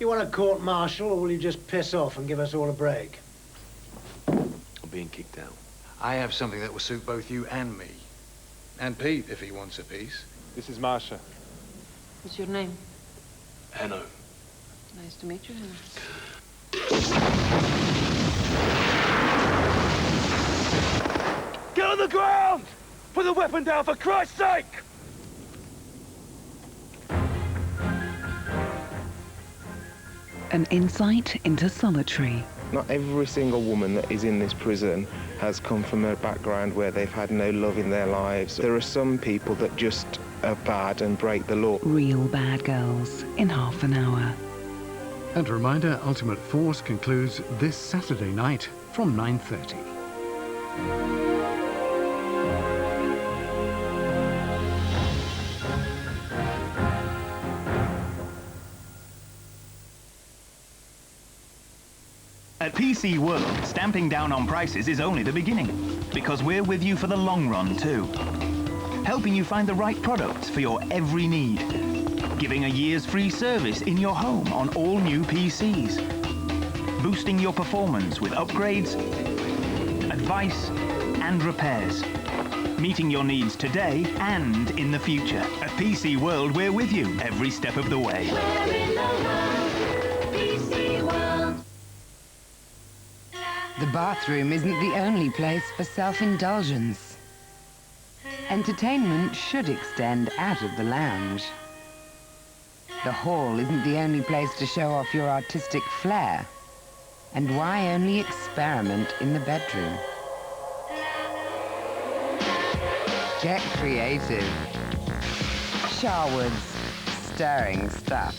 you want a court-martial, or will you just piss off and give us all a break? I'm being kicked out. I have something that will suit both you and me. And Pete, if he wants a piece. This is Marsha. What's your name? Hanno. Nice to meet you, Hanno. Get on the ground! Put the weapon down, for Christ's sake! An insight into solitary. Not every single woman that is in this prison has come from a background where they've had no love in their lives. There are some people that just are bad and break the law. Real bad girls in half an hour. And a reminder, Ultimate Force concludes this Saturday night from 9:30. At PC World, stamping down on prices is only the beginning, because we're with you for the long run too. Helping you find the right products for your every need. Giving a year's free service in your home on all new PCs. Boosting your performance with upgrades, advice and repairs. Meeting your needs today and in the future. At PC World, we're with you every step of the way. We're in the world, PC World. The bathroom isn't the only place for self-indulgence. Entertainment should extend out of the lounge. The hall isn't the only place to show off your artistic flair. And why only experiment in the bedroom? Get creative. Sharwood's stirring stuff.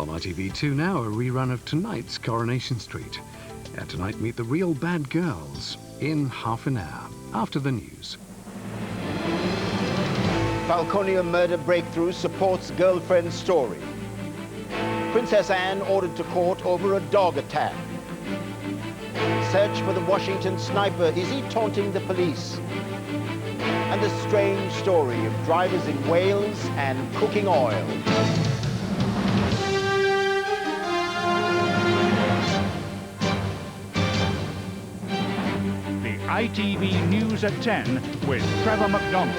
On ITV2 now, a rerun of tonight's Coronation Street. And tonight, meet the real bad girls in half an hour after the news. Falconio murder breakthrough supports girlfriend's story. Princess Anne ordered to court over a dog attack. Search for the Washington sniper. Is he taunting the police? And the strange story of drivers in Wales and cooking oil. ITV News at 10 with Trevor MacDonald.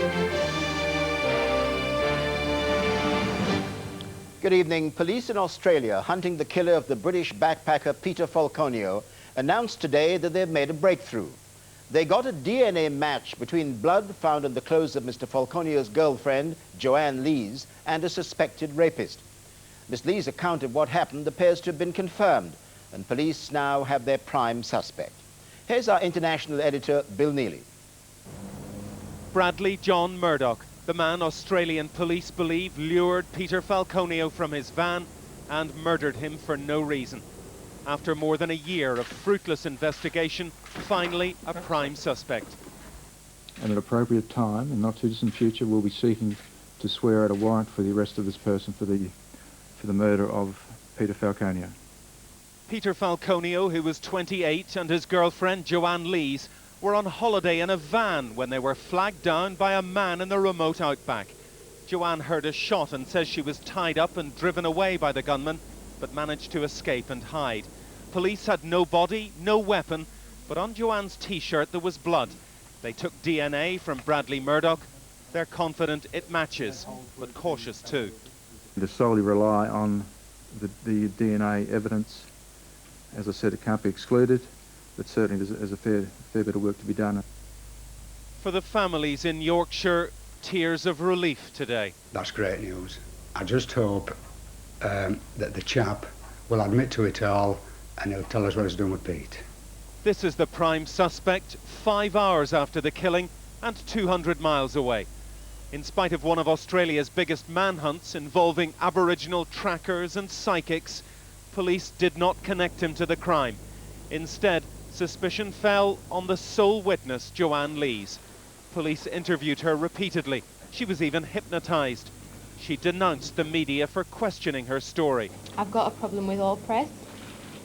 Good evening. Police in Australia, hunting the killer of the British backpacker Peter Falconio, announced today that they've made a breakthrough. They got a DNA match between blood found on the clothes of Mr. Falconio's girlfriend, Joanne Lees, and a suspected rapist. Miss Lees' account of what happened appears to have been confirmed, and police now have their prime suspect. Here's our international editor, Bill Neely. Bradley John Murdoch, the man Australian police believe lured Peter Falconio from his van and murdered him for no reason. After more than a year of fruitless investigation, finally a prime suspect. At an appropriate time, in not too distant future, we'll be seeking to swear out a warrant for the arrest of this person for the murder of Peter Falconio. Peter Falconio, who was 28, and his girlfriend, Joanne Lees, were on holiday in a van when they were flagged down by a man in the remote outback. Joanne heard a shot and says she was tied up and driven away by the gunman, but managed to escape and hide. Police had no body, no weapon, but on Joanne's T-shirt there was blood. They took DNA from Bradley Murdoch. They're confident it matches, but cautious too. To solely rely on the DNA evidence, as I said, it can't be excluded, but certainly there's a fair bit of work to be done. For the families in Yorkshire, tears of relief today. That's great news. I just hope that the chap will admit to it all and he'll tell us what he's done with Pete. This is the prime suspect, 5 hours after the killing and 200 miles away. In spite of one of Australia's biggest manhunts involving Aboriginal trackers and psychics, police did not connect him to the crime. Instead, suspicion fell on the sole witness, Joanne Lees. Police interviewed her repeatedly. She was even hypnotized. She denounced the media for questioning her story. I've got a problem with all press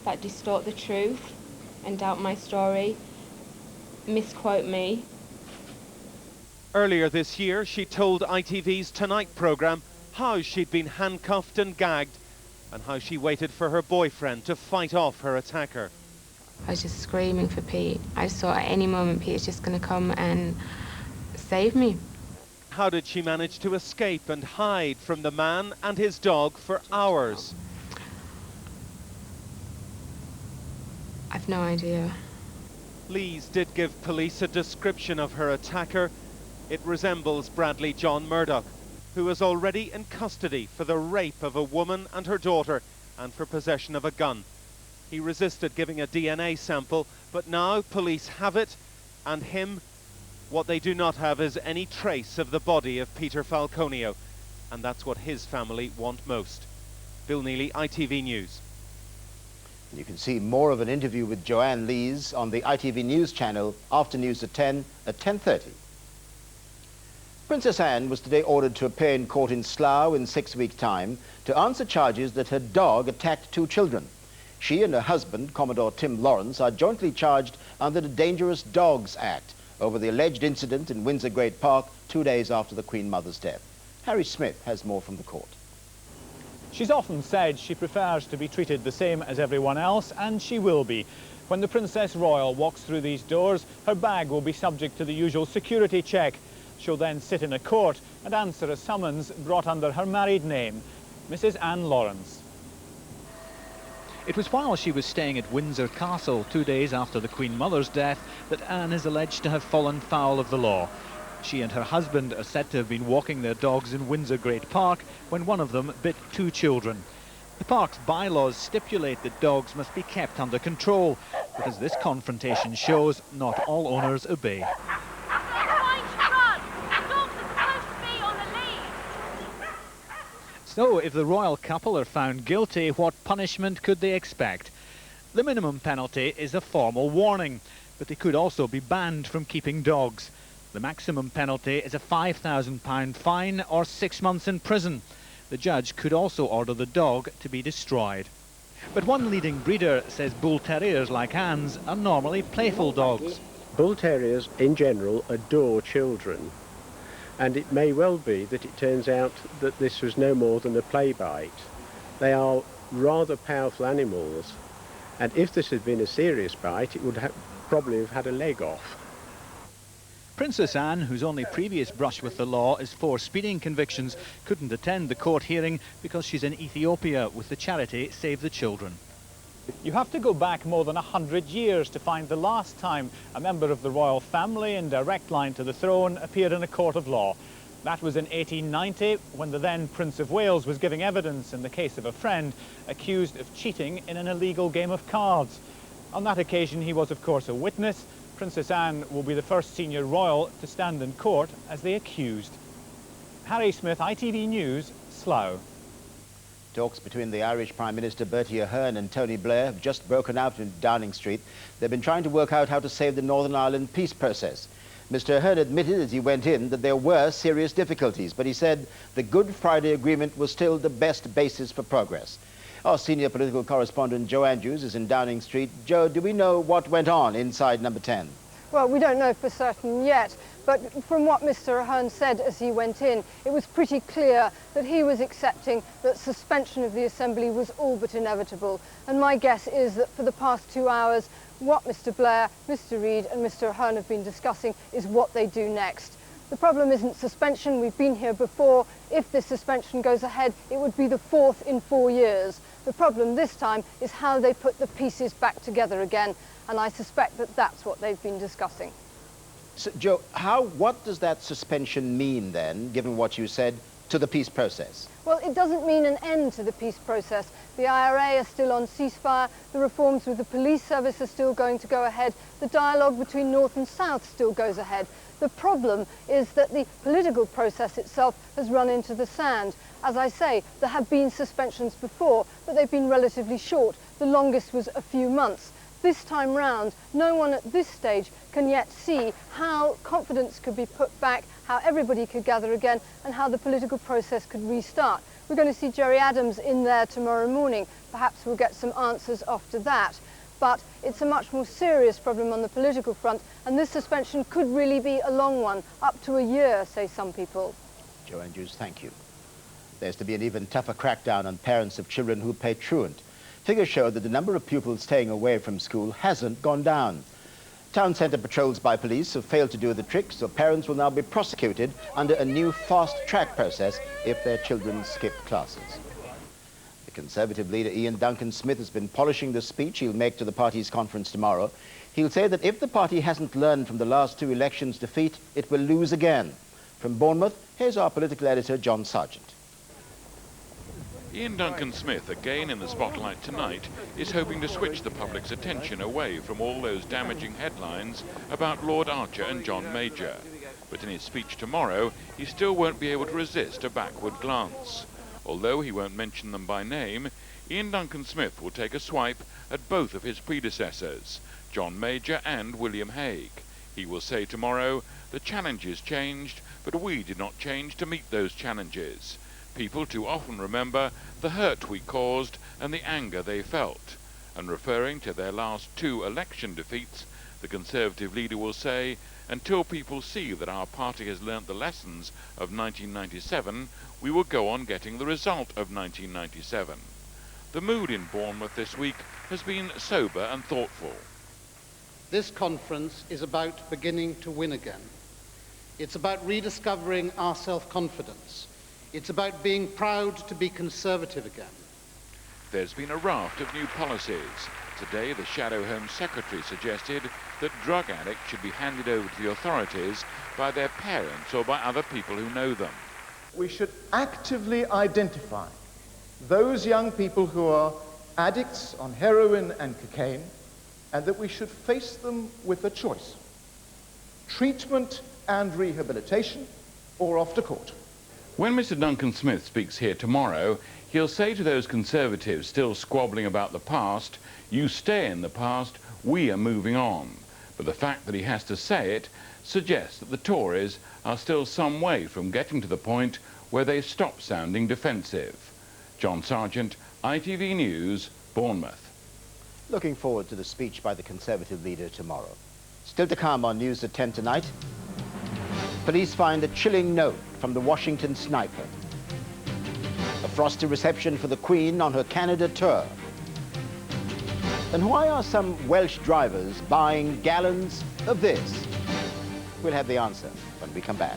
that distort the truth and doubt my story, misquote me. Earlier this year, she told ITV's Tonight programme how she'd been handcuffed and gagged and how she waited for her boyfriend to fight off her attacker. I was just screaming for Pete. I just thought at any moment Pete's just going to come and save me. How did she manage to escape and hide from the man and his dog for hours? I've no idea. Lees did give police a description of her attacker. It resembles Bradley John Murdoch, who is already in custody for the rape of a woman and her daughter and for possession of a gun. He resisted giving a DNA sample, but now police have it, and him. What they do not have is any trace of the body of Peter Falconio, and that's what his family want most. Bill Neely, ITV News. You can see more of an interview with Joanne Lees on the ITV News channel after news at 10 at 10:30. Princess Anne was today ordered to appear in court in Slough in 6 weeks' time to answer charges that her dog attacked 2 children. She and her husband, Commodore Tim Lawrence, are jointly charged under the Dangerous Dogs Act over the alleged incident in Windsor Great Park 2 days after the Queen Mother's death. Harry Smith has more from the court. She's often said she prefers to be treated the same as everyone else, and she will be. When the Princess Royal walks through these doors, her bag will be subject to the usual security check. She'll then sit in a court and answer a summons brought under her married name, Mrs. Anne Lawrence. It was while she was staying at Windsor Castle 2 days after the Queen Mother's death that Anne is alleged to have fallen foul of the law. She and her husband are said to have been walking their dogs in Windsor Great Park when one of them bit 2 children. The park's bylaws stipulate that dogs must be kept under control, but as this confrontation shows, not all owners obey. So, if the royal couple are found guilty, what punishment could they expect? The minimum penalty is a formal warning, but they could also be banned from keeping dogs. The maximum penalty is a £5,000 fine or 6 months in prison. The judge could also order the dog to be destroyed. But one leading breeder says bull terriers like Anne's are normally playful dogs. Bull terriers in general adore children, and it may well be that it turns out that this was no more than a play bite. They are rather powerful animals, and if this had been a serious bite, it would probably have had a leg off. Princess Anne, whose only previous brush with the law is 4 speeding convictions, couldn't attend the court hearing because she's in Ethiopia with the charity Save the Children. You have to go back more than 100 years to find the last time a member of the royal family in direct line to the throne appeared in a court of law. That was in 1890, when the then Prince of Wales was giving evidence in the case of a friend accused of cheating in an illegal game of cards. On that occasion, he was, of course, a witness. Princess Anne will be the first senior royal to stand in court as the accused. Harry Smith, ITV News, Slough. Talks between the Irish Prime Minister Bertie Ahern and Tony Blair have just broken out in Downing Street. They've been trying to work out how to save the Northern Ireland peace process. Mr Ahern admitted as he went in that there were serious difficulties, but he said the Good Friday Agreement was still the best basis for progress. Our senior political correspondent Joe Andrews is in Downing Street. Joe, do we know what went on inside number 10? Well, we don't know for certain yet, but from what Mr Ahern said as he went in, it was pretty clear that he was accepting that suspension of the Assembly was all but inevitable. And my guess is that for the past 2 hours, what Mr Blair, Mr Reid and Mr Ahern have been discussing is what they do next. The problem isn't suspension. We've been here before. If this suspension goes ahead, it would be the 4th in 4 years. The problem this time is how they put the pieces back together again, and I suspect that that's what they've been discussing. So, Joe, what does that suspension mean then, given what you said, to the peace process? Well, it doesn't mean an end to the peace process. The IRA are still on ceasefire, the reforms with the police service are still going to go ahead, the dialogue between North and South still goes ahead. The problem is that the political process itself has run into the sand. As I say, there have been suspensions before, but they've been relatively short. The longest was a few months. This time round, no one at this stage can yet see how confidence could be put back, how everybody could gather again, and how the political process could restart. We're going to see Gerry Adams in there tomorrow morning. Perhaps we'll get some answers after that. But it's a much more serious problem on the political front, and this suspension could really be a long one, up to a year, say some people. Joe Andrews, thank you. There's to be an even tougher crackdown on parents of children who pay truant. Figures show that the number of pupils staying away from school hasn't gone down. Town centre patrols by police have failed to do the trick, so parents will now be prosecuted under a new fast-track process if their children skip classes. The Conservative leader Iain Dunked-In-Shit has been polishing the speech he'll make to the party's conference tomorrow. He'll say that if the party hasn't learned from the last two elections' defeat, it will lose again. From Bournemouth, here's our political editor, John Sargent. Iain Dunked-In-Shit, again in the spotlight tonight, is hoping to switch the public's attention away from all those damaging headlines about Lord Archer and John Major. But in his speech tomorrow, he still won't be able to resist a backward glance. Although he won't mention them by name, Iain Dunked-In-Shit will take a swipe at both of his predecessors, John Major and William Hague. He will say tomorrow, the challenges changed, but we did not change to meet those challenges. People too often remember the hurt we caused and the anger they felt. And referring to their last two election defeats, the Conservative leader will say, until people see that our party has learnt the lessons of 1997, we will go on getting the result of 1997. The mood in Bournemouth this week has been sober and thoughtful. This conference is about beginning to win again. It's about rediscovering our self-confidence. It's about being proud to be Conservative again. There's been a raft of new policies. Today, the Shadow Home Secretary suggested that drug addicts should be handed over to the authorities by their parents or by other people who know them. We should actively identify those young people who are addicts on heroin and cocaine, and that we should face them with a choice: treatment and rehabilitation, or off to court. When Mr. Dunked-In-Shit speaks here tomorrow, he'll say to those Conservatives still squabbling about the past, you stay in the past, we are moving on. But the fact that he has to say it suggests that the Tories are still some way from getting to the point where they stop sounding defensive. John Sargent, ITV News, Bournemouth. Looking forward to the speech by the Conservative leader tomorrow. Still to come on News at 10 tonight. Police find a chilling note from the Washington sniper. A frosty reception for the Queen on her Canada tour. And why are some Welsh drivers buying gallons of this? We'll have the answer when we come back.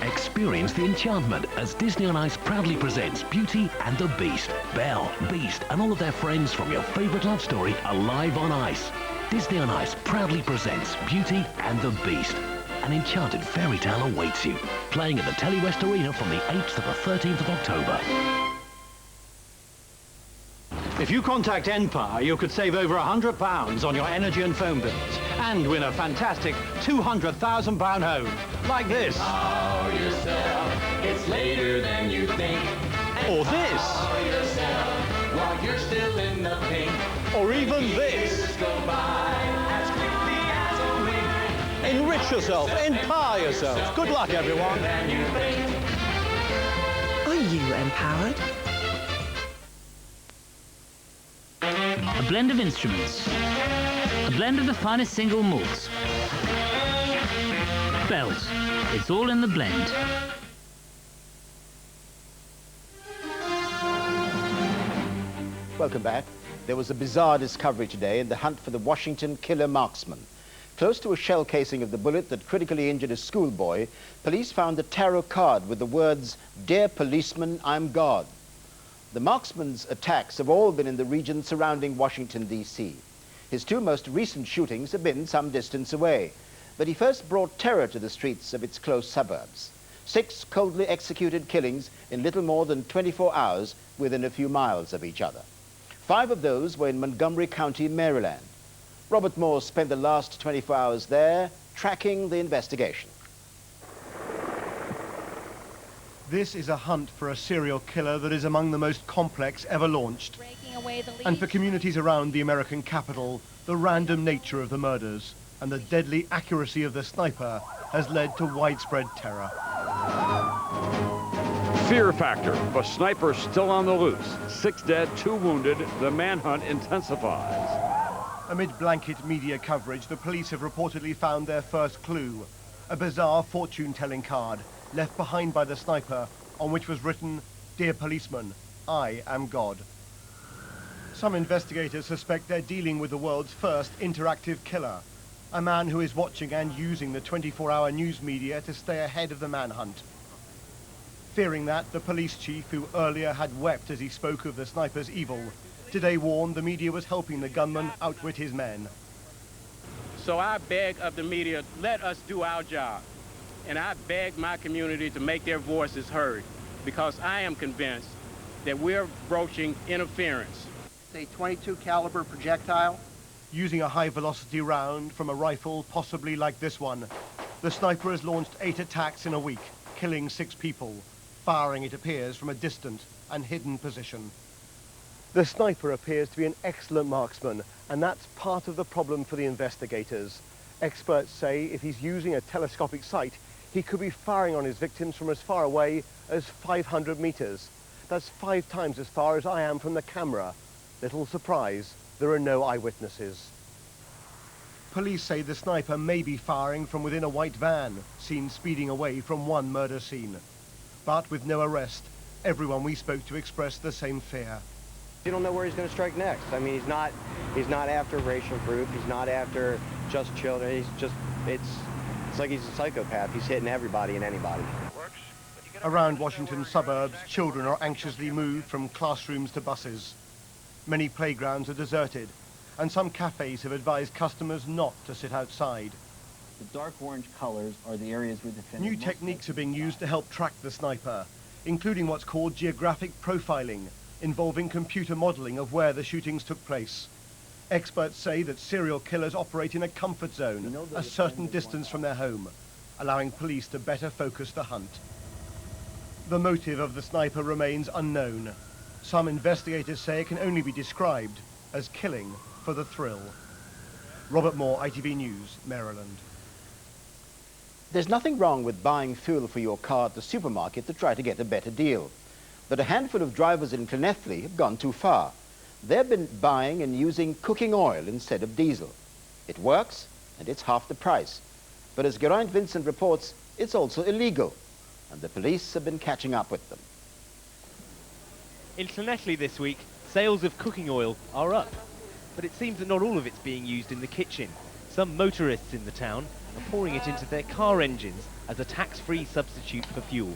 Experience the enchantment as Disney on Ice proudly presents Beauty and the Beast. Belle, Beast and all of their friends from your favourite love story are live on ice. Disney on Ice proudly presents Beauty and the Beast. An enchanted fairy tale awaits you. Playing at the Telewest Arena from the 8th to the 13th of October. If you contact Empire, you could save over £100 on your energy and phone bills and win a fantastic £200,000 home, like this. Power yourself, it's later than you think. Or this. Power yourself while you're still in the pink. Or even this. Years go by as quickly as a wink. Enrich yourself, empower yourself. Good luck, everyone. Are you empowered? A blend of instruments. A blend of the finest single malts. Bells. It's all in the blend. Welcome back. There was a bizarre discovery today in the hunt for the Washington killer marksman. Close to a shell casing of the bullet that critically injured a schoolboy, police found a tarot card with the words, "Dear policeman, I'm God." The marksman's attacks have all been in the region surrounding Washington, D.C. His two most recent shootings have been some distance away, but he first brought terror to the streets of its close suburbs. 6 coldly executed killings in little more than 24 hours within a few miles of each other. 5 of those were in Montgomery County, Maryland. Robert Moore spent the last 24 hours there tracking the investigation. This is a hunt for a serial killer that is among the most complex ever launched. And for communities around the American capital, the random nature of the murders and the deadly accuracy of the sniper has led to widespread terror. Fear factor. The sniper's still on the loose. 6 dead, 2 wounded. The manhunt intensifies. Amid blanket media coverage, the police have reportedly found their first clue, a bizarre fortune-telling card left behind by the sniper on which was written, "Dear policeman, I am God." Some investigators suspect they're dealing with the world's first interactive killer, a man who is watching and using the 24-hour news media to stay ahead of the manhunt. Fearing that, the police chief, who earlier had wept as he spoke of the sniper's evil, today warned the media was helping the gunman outwit his men. So I beg of the media, let us do our job. And I beg my community to make their voices heard, because I am convinced that we're broaching interference. A .22 caliber projectile. Using a high-velocity round from a rifle possibly like this one, the sniper has launched 8 attacks in a week, killing 6 people, firing, it appears, from a distant and hidden position. The sniper appears to be an excellent marksman, and that's part of the problem for the investigators. Experts say if he's using a telescopic sight, he could be firing on his victims from as far away as 500 meters. That's 5 times as far as I am from the camera. Little surprise, there are no eyewitnesses. Police say the sniper may be firing from within a white van, seen speeding away from one murder scene. But with no arrest, everyone we spoke to expressed the same fear. You don't know where he's going to strike next. I mean, he's not after a racial group. He's not after just children. It's like he's a psychopath. He's hitting everybody and anybody. Around Washington suburbs, children are anxiously moved from classrooms to buses. Many playgrounds are deserted, and some cafes have advised customers not to sit outside. The dark orange colors are the areas where the New techniques are being used to help track the sniper, including what's called geographic profiling, involving computer modeling of where the shootings took place. Experts say that serial killers operate in a comfort zone, a certain distance from their home, allowing police to better focus the hunt. The motive of the sniper remains unknown. Some investigators say it can only be described as killing for the thrill. Robert Moore, ITV News, Maryland. There's nothing wrong with buying fuel for your car at the supermarket to try to get a better deal. But a handful of drivers in Llanelli have gone too far. They've been buying and using cooking oil instead of diesel. It works, and it's half the price. But as Geraint Vincent reports, it's also illegal, and the police have been catching up with them. In Llanelli this week, sales of cooking oil are up. But it seems that not all of it's being used in the kitchen. Some motorists in the town are pouring it into their car engines as a tax-free substitute for fuel.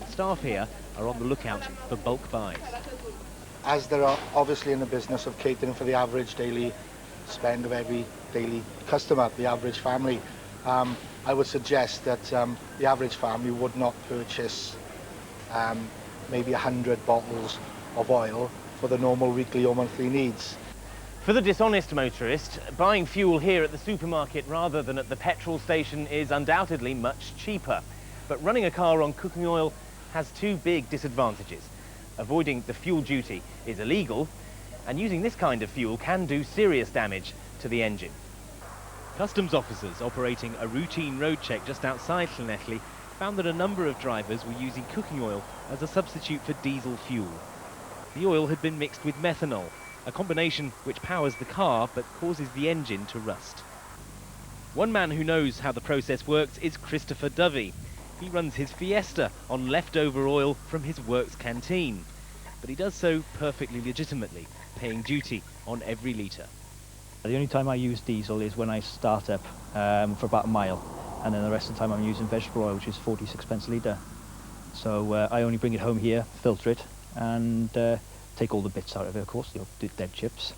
Staff here are on the lookout for bulk buys. As there are obviously in the business of catering for the average daily spend of every daily customer, the average family, I would suggest that the average family would not purchase maybe 100 bottles of oil for the normal weekly or monthly needs. For the dishonest motorist, buying fuel here at the supermarket rather than at the petrol station is undoubtedly much cheaper. But running a car on cooking oil has 2 big disadvantages. Avoiding the fuel duty is illegal, and using this kind of fuel can do serious damage to the engine. Customs officers operating a routine road check just outside Llanelli found that a number of drivers were using cooking oil as a substitute for diesel fuel. The oil had been mixed with methanol, a combination which powers the car but causes the engine to rust. One man who knows how the process works is Christopher Dovey. He runs his Fiesta on leftover oil from his works canteen. But he does so perfectly legitimately, paying duty on every litre. The only time I use diesel is when I start up for about a mile, and then the rest of the time I'm using vegetable oil, which is 46 pence a litre. So I only bring it home here, filter it, and take all the bits out of it, of course, the dead chips.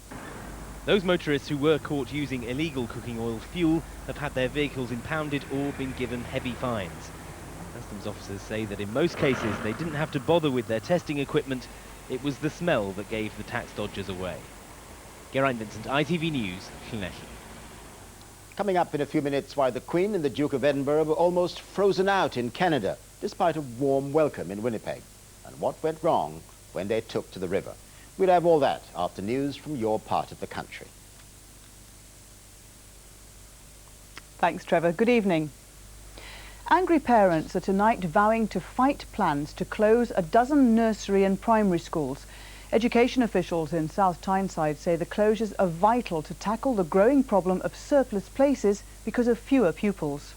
Those motorists who were caught using illegal cooking oil fuel have had their vehicles impounded or been given heavy fines. Customs officers say that in most cases they didn't have to bother with their testing equipment, it was the smell that gave the tax dodgers away. Geraint Vincent, ITV News, Llanelli. Coming up in a few minutes, why the Queen and the Duke of Edinburgh were almost frozen out in Canada, despite a warm welcome in Winnipeg, and what went wrong when they took to the river. We'll have all that after news from your part of the country. Thanks, Trevor. Good evening. Angry parents are tonight vowing to fight plans to close a dozen nursery and primary schools. Education officials in South Tyneside say the closures are vital to tackle the growing problem of surplus places because of fewer pupils.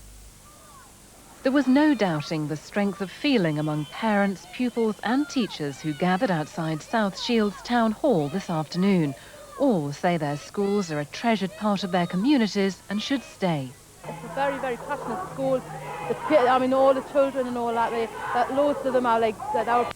There was no doubting the strength of feeling among parents, pupils and teachers who gathered outside South Shields Town Hall this afternoon. All say their schools are a treasured part of their communities and should stay. It's a very, very passionate school. I mean, all the children and all that, loads of them are like that.